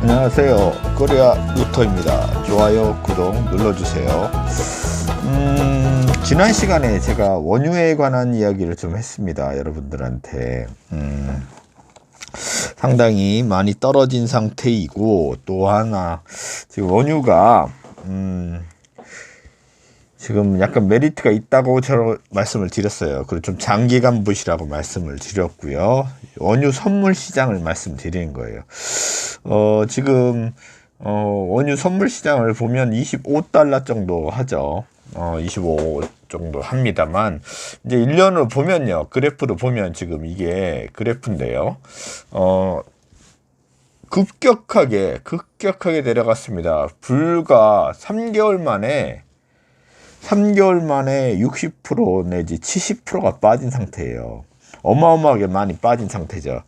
안녕하세요. 코리아 루터입니다. 좋아요, 구독 눌러주세요. 지난 시간에 제가 원유에 관한 이야기를 좀 했습니다. 여러분들한테. 상당히 많이 떨어진 상태이고, 또 하나, 지금 원유가, 지금 약간 메리트가 있다고 저 말씀을 드렸어요. 그리고 좀 장기간 보시라고 말씀을 드렸고요. 원유 선물 시장을 말씀드리는 거예요. 지금 원유 선물 시장을 보면 25달러 정도 하죠. 25 정도 합니다만, 이제 1년으로 보면요. 그래프로 보면 지금 이게 그래프인데요. 급격하게 내려갔습니다. 불과 3개월 만에 60% 내지 70%가 빠진 상태예요. 어마어마하게 많이 빠진 상태죠.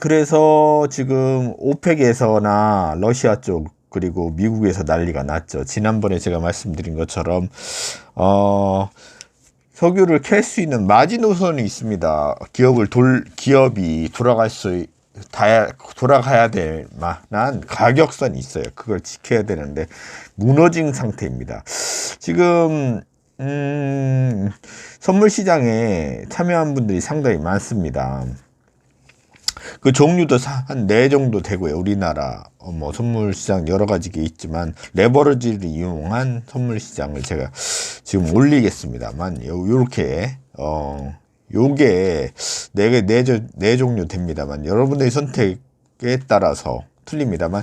그래서 지금 오펙에서나 러시아 쪽 그리고 미국에서 난리가 났죠. 지난번에 제가 말씀드린 것처럼 석유를 캘 수 있는 마지노선이 있습니다. 기업이 돌아가야 될 만한 가격선이 있어요. 그걸 지켜야 되는데 무너진 상태입니다. 지금 선물 시장에 참여한 분들이 상당히 많습니다. 그 종류도 한 4 정도 되고요. 우리나라 뭐 선물 시장 여러 가지 게 있지만 레버리지를 이용한 선물 시장을 제가 지금 올리겠습니다만 요렇게 요게 네 종류 됩니다만 여러분들의 선택에 따라서 틀립니다만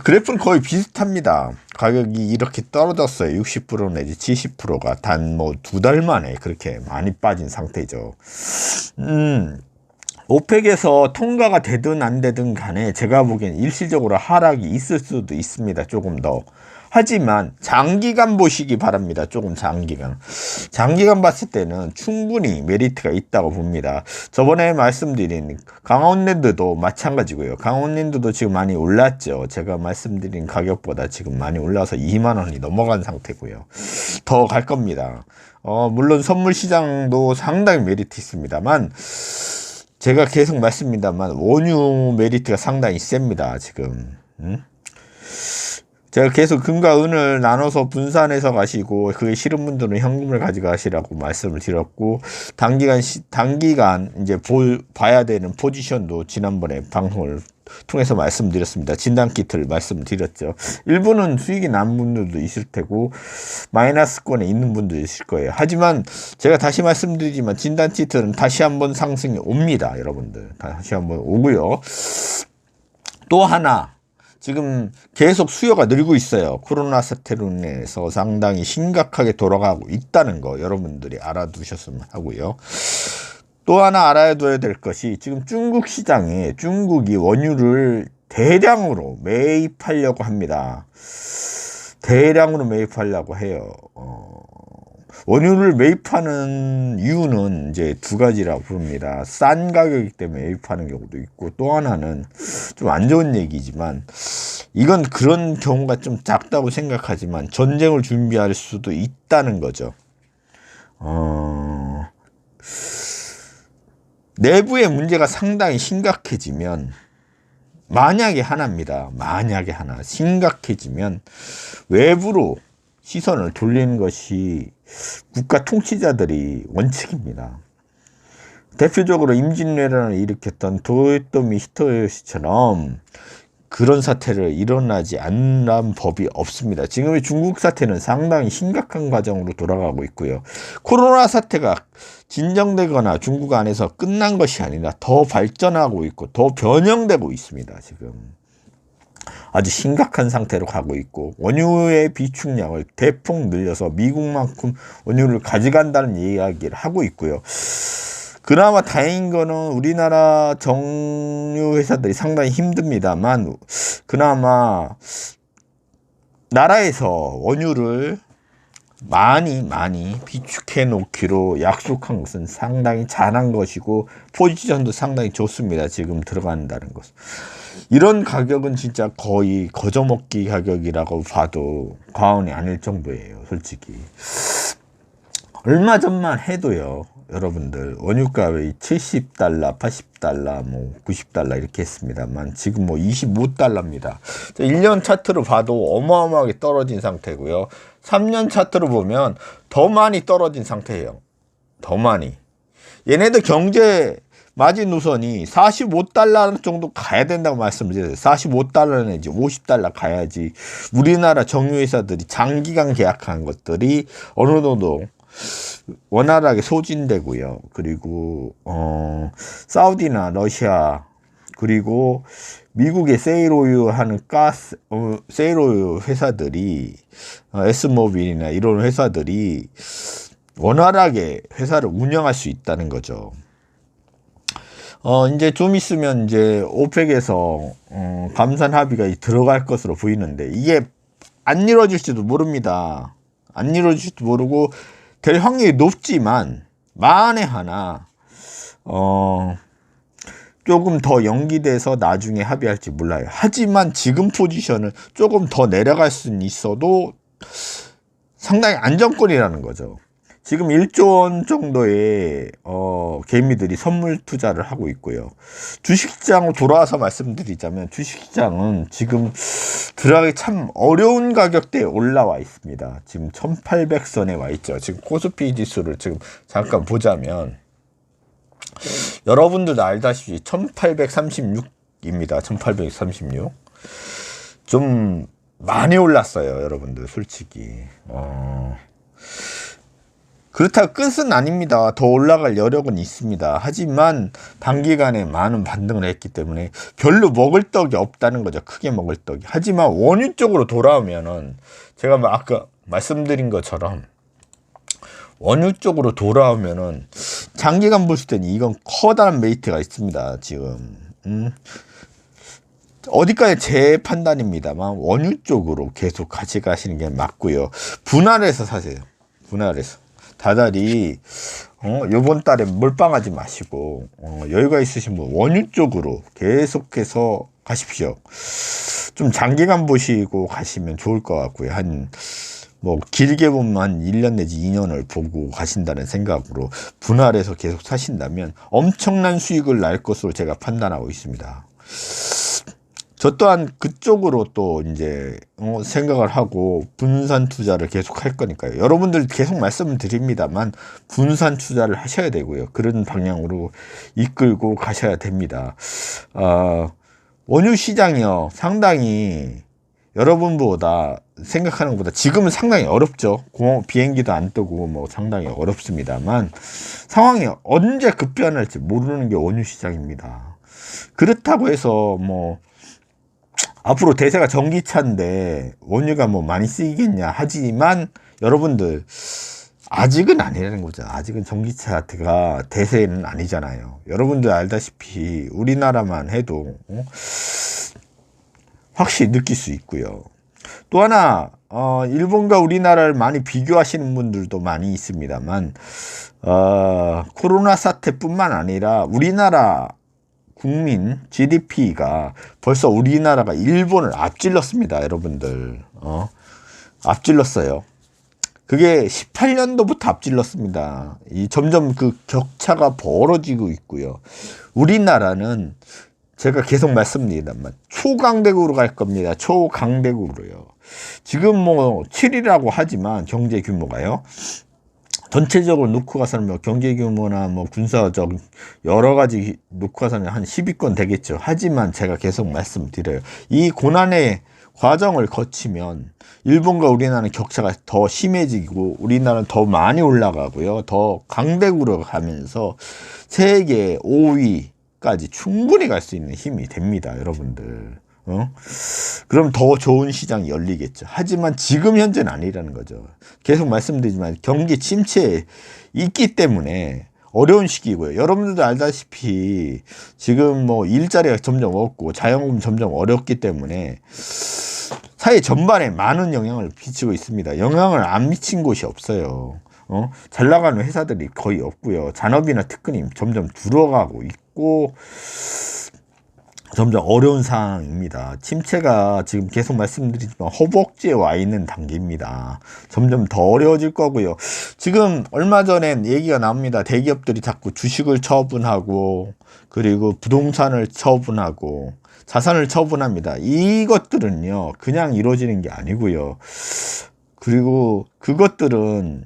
그래프는 거의 비슷합니다. 가격이 이렇게 떨어졌어요. 60% 내지 70%가 단 뭐 2달 만에 그렇게 많이 빠진 상태죠. 오펙에서 통과가 되든 안 되든 간에 제가 보기엔 일시적으로 하락이 있을 수도 있습니다. 조금 더. 하지만 장기간 보시기 바랍니다. 조금 장기간 봤을 때는 충분히 메리트가 있다고 봅니다. 저번에 말씀드린 강원랜드도 마찬가지고요. 강원랜드도 지금 많이 올랐죠. 제가 말씀드린 가격보다 지금 많이 올라서 2만 원이 넘어간 상태고요. 더 갈 겁니다. 물론 선물 시장도 상당히 메리트 있습니다만 제가 계속 말씀드립니다만 원유 메리트가 상당히 셉니다. 지금. 제가 계속 금과 은을 나눠서 분산해서 가시고 그게 싫은 분들은 현금을 가져가시라고 말씀을 드렸고 단기간 이제 봐야 되는 포지션도 지난번에 방송을 통해서 말씀드렸습니다. 진단키트를 말씀드렸죠. 일부는 수익이 난 분들도 있을 테고 마이너스권에 있는 분도 있을 거예요. 하지만 제가 다시 말씀드리지만 진단키트는 다시 한번 상승이 옵니다. 여러분들 다시 한번 오고요. 또 하나 지금 계속 수요가 늘고 있어요. 코로나 사태로 인해서 상당히 심각하게 돌아가고 있다는 거 여러분들이 알아두셨으면 하고요. 또 하나 알아둬야 될 것이 지금 중국 시장에 중국이 원유를 대량으로 매입하려고 합니다. 대량으로 매입하려고 해요. 원유를 매입하는 이유는 이제 2가지라고 봅니다. 싼 가격이기 때문에 매입하는 경우도 있고 또 하나는 좀 안 좋은 얘기지만 이건 그런 경우가 좀 작다고 생각하지만 전쟁을 준비할 수도 있다는 거죠. 내부의 문제가 상당히 심각해지면 만약에 하나입니다. 만약에 하나 심각해지면 외부로 시선을 돌리는 것이 국가 통치자들이 원칙입니다. 대표적으로 임진왜란을 일으켰던 도요토미 히데요시처럼 그런 사태를 일어나지 않는 법이 없습니다. 지금의 중국 사태는 상당히 심각한 과정으로 돌아가고 있고요. 코로나 사태가 진정되거나 중국 안에서 끝난 것이 아니라 더 발전하고 있고 더 변형되고 있습니다. 지금 아주 심각한 상태로 가고 있고 원유의 비축량을 대폭 늘려서 미국만큼 원유를 가져간다는 이야기를 하고 있고요. 그나마 다행인 거는 우리나라 정유 회사들이 상당히 힘듭니다만 그나마 나라에서 원유를 많이 비축해 놓기로 약속한 것은 상당히 잘한 것이고 포지션도 상당히 좋습니다. 지금 들어간다는 것. 이런 가격은 진짜 거의 거저먹기 가격이라고 봐도 과언이 아닐 정도예요. 솔직히. 얼마 전만 해도요. 여러분들 원유가 70달러, 80달러, 뭐 90달러 이렇게 했습니다만 지금 뭐 25달러입니다. 1년 차트로 봐도 어마어마하게 떨어진 상태고요. 3년 차트로 보면 더 많이 떨어진 상태예요. 더 많이. 얘네들 경제 마지노선이 45달러 정도 가야 된다고 말씀드려요. 45달러 내지 50달러 가야지 우리나라 정유회사들이 장기간 계약한 것들이 어느 정도 원활하게 소진되고요. 그리고 사우디나 러시아 그리고 미국의 세일오일 하는 가스 세일오일 회사들이 S모빌이나 이런 회사들이 원활하게 회사를 운영할 수 있다는 거죠. 이제 좀 있으면 이제 오펙에서 감산 합의가 들어갈 것으로 보이는데 이게 안 이루어질지도 모릅니다. 안 이루어질지도 모르고 될 확률이 높지만 만에 하나 조금 더 연기돼서 나중에 합의할지 몰라요. 하지만 지금 포지션은 조금 더 내려갈 수는 있어도 상당히 안정권이라는 거죠. 지금 1조 원 정도의 개미들이 선물 투자를 하고 있고요. 주식시장으로 돌아와서 말씀드리자면 주식시장은 지금 들어가기 참 어려운 가격대에 올라와 있습니다. 지금 1800선에 와 있죠. 지금 코스피 지수를 지금 잠깐 보자면 여러분들도 알다시피 1836입니다. 1836. 좀 많이 올랐어요, 여러분들 솔직히. 그렇다고 끝은 아닙니다. 더 올라갈 여력은 있습니다. 하지만 단기간에 많은 반등을 했기 때문에 별로 먹을 떡이 없다는 거죠. 크게 먹을 떡이. 하지만 원유 쪽으로 돌아오면은 제가 아까 말씀드린 것처럼 원유 쪽으로 돌아오면은 장기간 보실 때는 이건 커다란 메리트가 있습니다. 지금 어디까지 제 판단입니다만 원유 쪽으로 계속 같이 가시는 게 맞고요. 분할해서 사세요. 분할해서. 다달이 요번 달에 몰빵하지 마시고 여유가 있으신 분 원유 쪽으로 계속해서 가십시오. 좀 장기간 보시고 가시면 좋을 것 같고요. 한 뭐 길게 보면 한 1년 내지 2년을 보고 가신다는 생각으로 분할해서 계속 사신다면 엄청난 수익을 날 것으로 제가 판단하고 있습니다. 저 또한 그쪽으로 또 이제 생각을 하고 분산 투자를 계속 할 거니까요. 여러분들 계속 말씀을 드립니다만 분산 투자를 하셔야 되고요. 그런 방향으로 이끌고 가셔야 됩니다. 원유 시장이요. 상당히 여러분보다 생각하는 것보다 지금은 상당히 어렵죠. 비행기도 안 뜨고 뭐 상당히 어렵습니다만 상황이 언제 급변할지 모르는 게 원유 시장입니다. 그렇다고 해서 뭐 앞으로 대세가 전기차인데 원유가 뭐 많이 쓰이겠냐 하지만 여러분들 아직은 아니라는 거죠. 아직은 전기차가 대세는 아니잖아요. 여러분들 알다시피 우리나라만 해도 확실히 느낄 수 있고요. 또 하나 일본과 우리나라를 많이 비교하시는 분들도 많이 있습니다만 코로나 사태뿐만 아니라 우리나라 국민 GDP가 벌써 우리나라가 일본을 앞질렀습니다. 여러분들 앞질렀어요. 그게 18년도부터 앞질렀습니다. 점점 그 격차가 벌어지고 있고요. 우리나라는 제가 계속 말씀드립니다만 초강대국으로 갈 겁니다. 초강대국으로요. 지금 뭐 7이라고 하지만 경제 규모가요. 전체적으로 놓고 가서는 뭐 경제 규모나 뭐 군사적 여러 가지 놓고 가서는 한 10위권 되겠죠. 하지만 제가 계속 말씀드려요. 이 고난의 과정을 거치면 일본과 우리나라는 격차가 더 심해지고 우리나라는 더 많이 올라가고요. 더 강대국으로 가면서 세계 5위까지 충분히 갈 수 있는 힘이 됩니다. 여러분들. 그럼 더 좋은 시장이 열리겠죠. 하지만 지금 현재는 아니라는 거죠. 계속 말씀드리지만 경기 침체에 있기 때문에 어려운 시기고요. 여러분들도 알다시피 지금 뭐 일자리가 점점 없고 자영업은 점점 어렵기 때문에 사회 전반에 많은 영향을 미치고 있습니다. 영향을 안 미친 곳이 없어요. 잘 나가는 회사들이 거의 없고요. 잔업이나 특근이 점점 줄어가고 있고 점점 어려운 상황입니다. 침체가 지금 계속 말씀드리지만 허벅지에 와 있는 단계입니다. 점점 더 어려워질 거고요. 지금 얼마 전에 얘기가 나옵니다. 대기업들이 자꾸 주식을 처분하고 그리고 부동산을 처분하고 자산을 처분합니다. 이것들은요 그냥 이루어지는 게 아니고요. 그리고 그것들은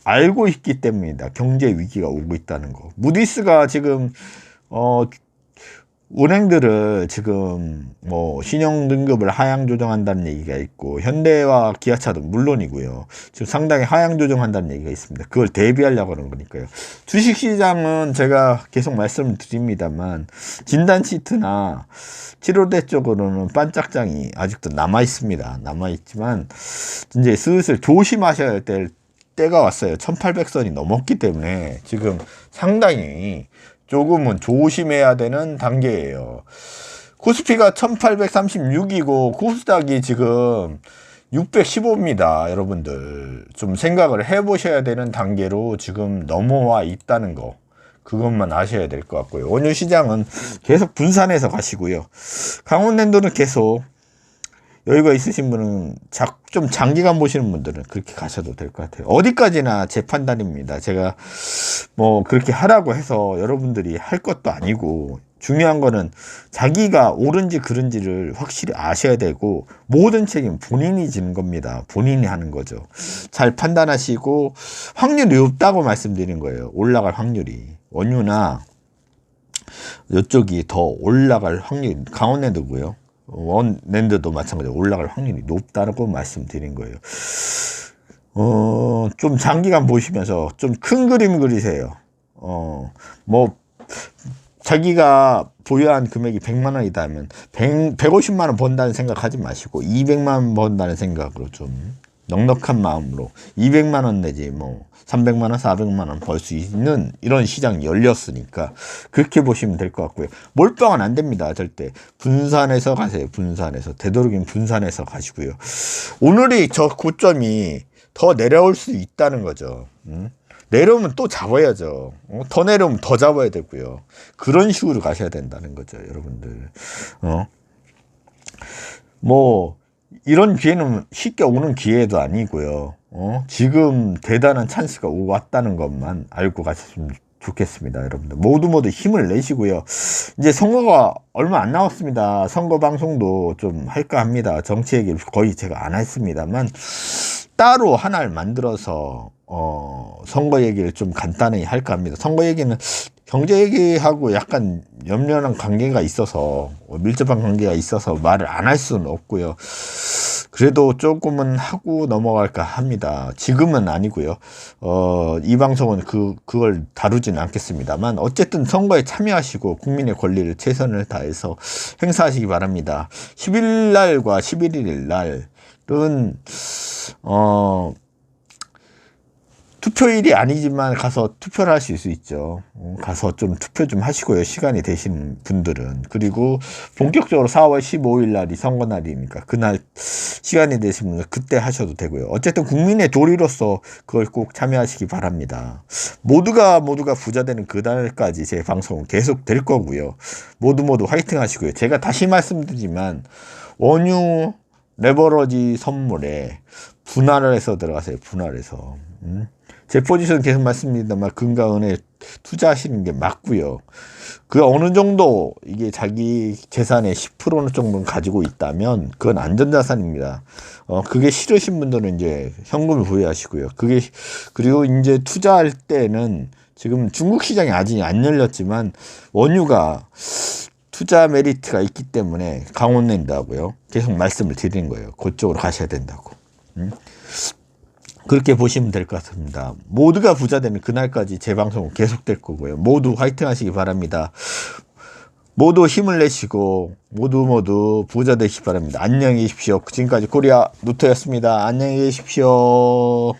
알고 있기 때문입니다. 경제 위기가 오고 있다는 거. 무디스가 지금 은행들을 지금 뭐 신용 등급을 하향 조정한다는 얘기가 있고, 현대와 기아차도 물론이고요. 지금 상당히 하향 조정한다는 얘기가 있습니다. 그걸 대비하려고 하는 거니까요. 주식 시장은 제가 계속 말씀을 드립니다만 진단 시트나 치료대 쪽으로는 반짝장이 아직도 남아 있습니다. 남아 있지만 이제 슬슬 조심하셔야 할 때가 왔어요. 1800선이 넘었기 때문에 지금 상당히 조금은 조심해야 되는 단계예요. 코스피가 1836이고 코스닥이 지금 615입니다. 여러분들 좀 생각을 해 보셔야 되는 단계로 지금 넘어와 있다는 거, 그것만 아셔야 될 것 같고요. 원유 시장은 계속 분산해서 가시고요. 강원랜드는 계속 여유가 있으신 분은 좀 장기간 보시는 분들은 그렇게 가셔도 될 것 같아요. 어디까지나 제 판단입니다. 제가 뭐 그렇게 하라고 해서 여러분들이 할 것도 아니고, 중요한 거는 자기가 옳은지 그른지를 확실히 아셔야 되고, 모든 책임 본인이 지는 겁니다. 본인이 하는 거죠. 잘 판단하시고, 확률이 없다고 말씀드린 거예요. 올라갈 확률이. 원유나 이쪽이 더 올라갈 확률이, 강원랜드고요. 원랜드도 마찬가지로 올라갈 확률이 높다고 말씀드린 거예요. 좀 장기간 보시면서 좀 큰 그림 그리세요. 뭐 자기가 보유한 금액이 100만 원이다 하면 150만 원 번다는 생각하지 마시고 200만 원 번다는 생각으로 좀 넉넉한 마음으로 200만 원 내지 뭐 300만 원, 400만 원 벌 수 있는 이런 시장이 열렸으니까 그렇게 보시면 될 것 같고요. 몰빵은 안 됩니다. 절대. 분산해서 가세요. 분산해서. 되도록이면 분산해서 가시고요. 오늘이 저 고점이 더 내려올 수 있다는 거죠. 내려오면 또 잡아야죠. 더 내려오면 더 잡아야 되고요. 그런 식으로 가셔야 된다는 거죠, 여러분들. 뭐 이런 기회는 쉽게 오는 기회도 아니고요. 지금 대단한 찬스가 왔다는 것만 알고 가셨으면 좋겠습니다. 여러분들 모두 힘을 내시고요. 이제 선거가 얼마 안 남았습니다. 선거 방송도 좀 할까 합니다. 정치 얘기를 거의 제가 안 했습니다만 따로 하나를 만들어서 선거 얘기를 좀 간단히 할까 합니다. 선거 얘기는 경제 얘기하고 약간 연연한 관계가 있어서, 밀접한 관계가 있어서 말을 안 할 수는 없고요. 그래도 조금은 하고 넘어갈까 합니다. 지금은 아니고요. 이 방송은 그걸 다루지는 않겠습니다만, 어쨌든 선거에 참여하시고 국민의 권리를 최선을 다해서 행사하시기 바랍니다. 10일 날과 11일 날은 투표일이 아니지만 가서 투표를 하실 수 있죠. 가서 좀 투표 좀 하시고요. 시간이 되시는 분들은. 그리고 본격적으로 4월 15일 날이 선거 날이니까 그날 시간이 되시는 분들 그때 하셔도 되고요. 어쨌든 국민의 도리로서 그걸 꼭 참여하시기 바랍니다. 모두가 부자 되는 그날까지 제 방송은 계속 될 거고요. 모두 화이팅 하시고요. 제가 다시 말씀드리지만 원유 레버러지 선물에 분할을 해서 들어가세요. 분할해서. 제 포지션 계속 말씀드립니다만 금과은에 투자하시는 게 맞고요. 그 어느 정도 이게 자기 재산의 10% 정도는 가지고 있다면 그건 안전자산입니다. 그게 싫으신 분들은 이제 현금을 보유하시고요. 그리고 이제 투자할 때는 지금 중국 시장이 아직 안 열렸지만 원유가 투자 메리트가 있기 때문에 강원랜드하고요. 계속 말씀을 드리는 거예요. 그쪽으로 가셔야 된다고. 그렇게 보시면 될 것 같습니다. 모두가 부자 되는 그날까지 제 방송은 계속될 거고요. 모두 화이팅 하시기 바랍니다. 모두 힘을 내시고 모두 부자 되시기 바랍니다. 안녕히 계십시오. 지금까지 코리아 노트였습니다. 안녕히 계십시오.